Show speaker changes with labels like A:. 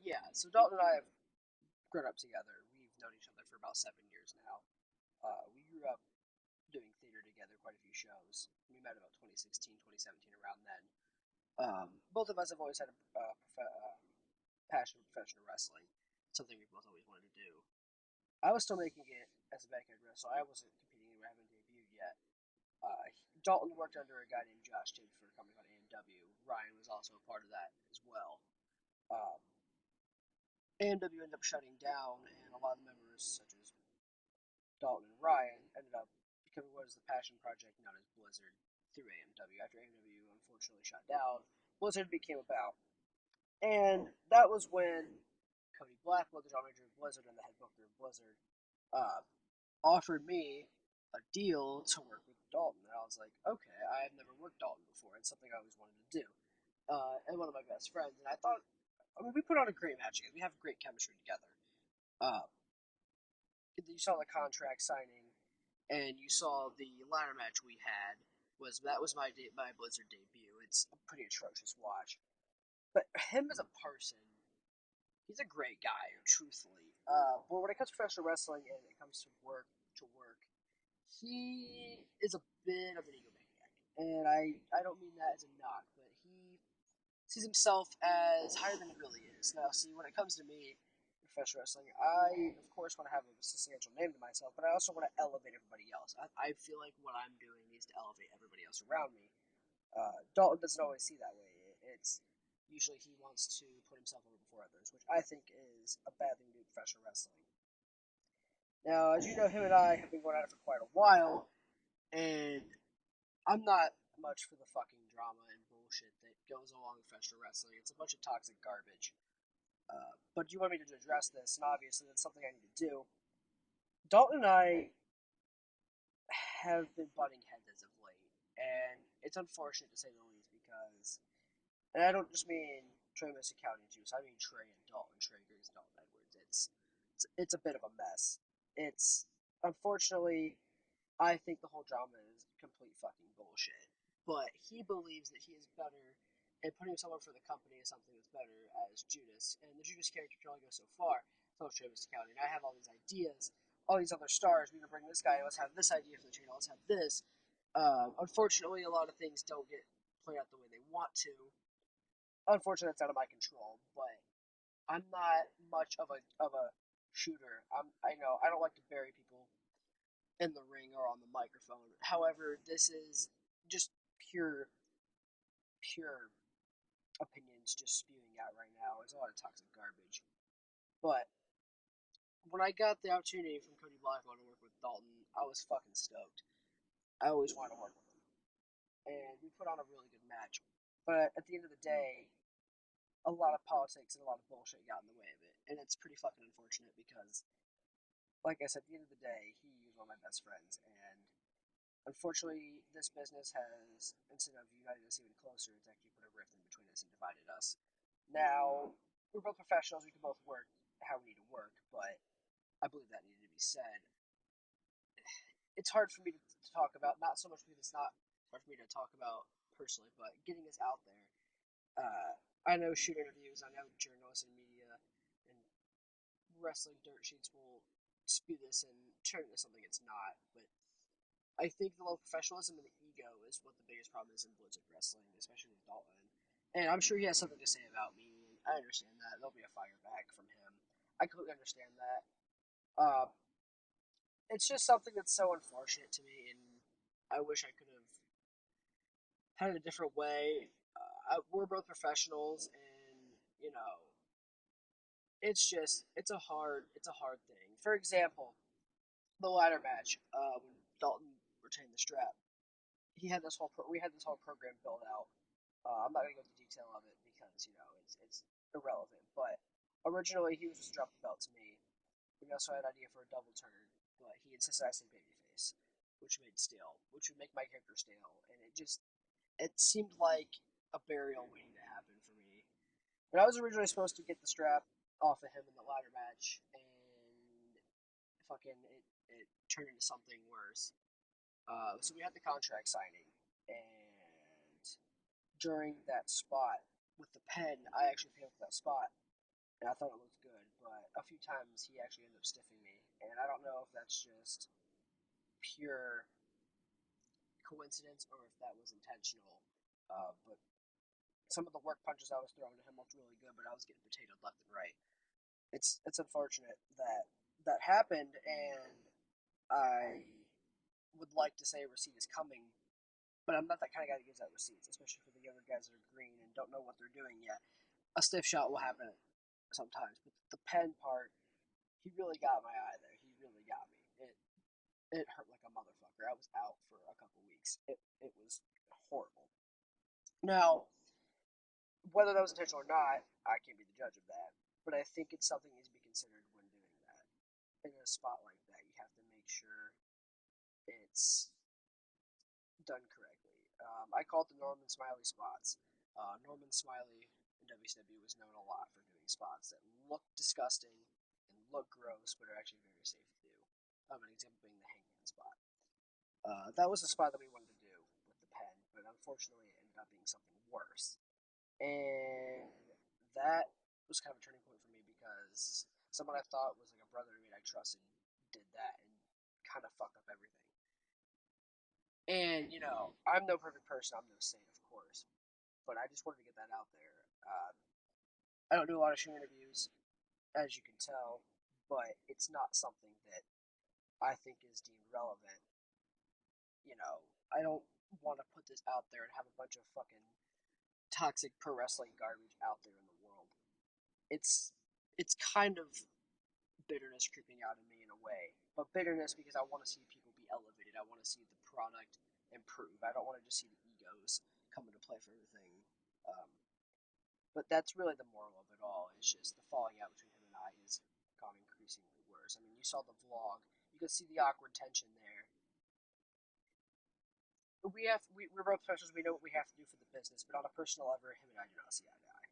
A: Yeah. So Dalton and I have grown up together. We've known each other for about 7 years now. We grew up doing theater together, quite a few shows. We met about 2016, 2017, around then. Both of us have always had a passion for professional wrestling, something we both always wanted to do. I was still making it as a backyard wrestler. I wasn't competing anywhere. I haven't debuted yet. Dalton worked under a guy named Josh Tibbs for a company called AMW. Ryan was also a part of that as well. Um, AMW ended up shutting down, and a lot of the members, such as Dalton and Ryan, ended up becoming what is the passion project known as Blizzard through AMW. After AMW unfortunately shut down, Blizzard became about. And that was when Cody Blackwell, the general manager of Blizzard and the head booker of Blizzard, uh, offered me a deal to work with Dalton. And I was like, okay, I have never worked Dalton before. It's something I always wanted to do. And one of my best friends. And I thought, I mean, we put on a great match together. We have great chemistry together. Uh, you saw the contract signing, and you saw the ladder match we had. That was my Blizzard debut. It's a pretty atrocious watch. But him as a person, he's a great guy, truthfully. But when it comes to professional wrestling and it comes to work, he is a bit of an egomaniac, and I don't mean that as a knock, but he sees himself as higher than he really is. Now, see, when it comes to me, professional wrestling, I of course want to have a substantial name to myself, but I also want to elevate everybody else. I feel like what I'm doing needs to elevate everybody else around me. Dalton doesn't always see that way. It's usually he wants to put himself over before others, which I think is a bad thing to do in professional wrestling. Now, as you know, him and I have been going at it for quite a while, and I'm not much for the fucking drama and bullshit that goes along with professional wrestling. It's a bunch of toxic garbage. But you want me to address this, and obviously that's something I need to do. Dalton and I have been butting heads as of late, and it's unfortunate to say the least because, and I don't just mean Trey County and Juice, I mean Trey and Dalton, Trey Griggs and Dalton Edwards. It's a bit of a mess. It's unfortunately I think the whole drama is complete fucking bullshit. But he believes that he is better, and putting himself up for the company is something that's better as Judas. And the Judas character can only go so far. So Travis County, and I have all these ideas, all these other stars. We can bring this guy. Let's have this idea for the channel. Let's have this. Unfortunately, a lot of things don't get played out the way they want to. Unfortunately, that's out of my control. But I'm not much of a shooter. I know I don't like to bury people in the ring or on the microphone. However, this is just pure opinions just spewing out right now. It's a lot of toxic garbage. But when I got the opportunity from Cody Blackwell to work with Dalton, I was fucking stoked. I always wanted to work with him. And we put on a really good match. But at the end of the day, a lot of politics and a lot of bullshit got in the way of it. And it's pretty fucking unfortunate because, like I said, at the end of the day, he was one of my best friends. And unfortunately, this business has, instead of united us even closer, it's actually put a rift in between us and divided us. Now, we're both professionals, we can both work how we need to work, but I believe that needed to be said. It's hard for me to talk about, not so much because it's not hard for me to talk about personally, but getting this out there. I know shoot interviews, I know journalists and media and wrestling dirt sheets will spew this and turn it into something it's not, but I think the low professionalism and the ego is what the biggest problem is in Blizzard wrestling, especially with Dalton. And I'm sure he has something to say about me, and I understand that. There'll be a fire back from him. I completely understand that. Uh, it's just something that's so unfortunate to me, and I wish I could have had it a different way. We're both professionals, and you know, it's a hard thing. For example, the ladder match when Dalton retained the strap. We had this whole program built out. I'm not gonna go into detail of it because it's irrelevant. But originally he was supposed to drop the belt to me. We also had an idea for a double turn, but he insisted I say babyface, which which would make my character stale, and it seemed like a burial waiting to happen for me. But I was originally supposed to get the strap off of him in the ladder match, and fucking it turned into something worse. So we had the contract signing, and during that spot with the pen, I actually picked up that spot. and I thought it looked good, but a few times he actually ended up stiffing me, and I don't know if that's just pure coincidence or if that was intentional. But some of the work punches I was throwing to him looked really good, but I was getting potatoed left and right. It's unfortunate that that happened, and I would like to say a receipt is coming, but I'm not that kind of guy that gives out receipts, especially for the younger guys that are green and don't know what they're doing yet. A stiff shot will happen sometimes, but the pen part, he really got my eye there. He really got me. It hurt like a motherfucker. I was out for a couple weeks. It was horrible. Now, whether that was intentional or not, I can't be the judge of that. But I think it's something that needs to be considered when doing that. In a spot like that, you have to make sure it's done correctly. I call it the Norman Smiley spots. Norman Smiley in WCW was known a lot for doing spots that look disgusting and look gross, but are actually very safe to do. An example being the hangman spot. That was a spot that we wanted to do with the pen, but unfortunately it ended up being something worse. And that was kind of a turning point for me because someone I thought was like a brother to me and I trusted did that and kind of fucked up everything. And, I'm no perfect person, I'm no saint, of course, but I just wanted to get that out there. I don't do a lot of shoe interviews, as you can tell, but it's not something that I think is deemed relevant. I don't want to put this out there and have a bunch of fucking toxic pro wrestling garbage out there in the world. It's kind of bitterness creeping out in me in a way, but bitterness because I want to see people be elevated. I want to see the product improve. I don't want to just see the egos come into play for everything. Um, but that's really the moral of it all. It's just the falling out between him and I has gone increasingly worse. I mean, you saw the vlog. You could see the awkward tension there. We're both professionals. We know what we have to do for the business, but on a personal level, him and I do not see eye to eye.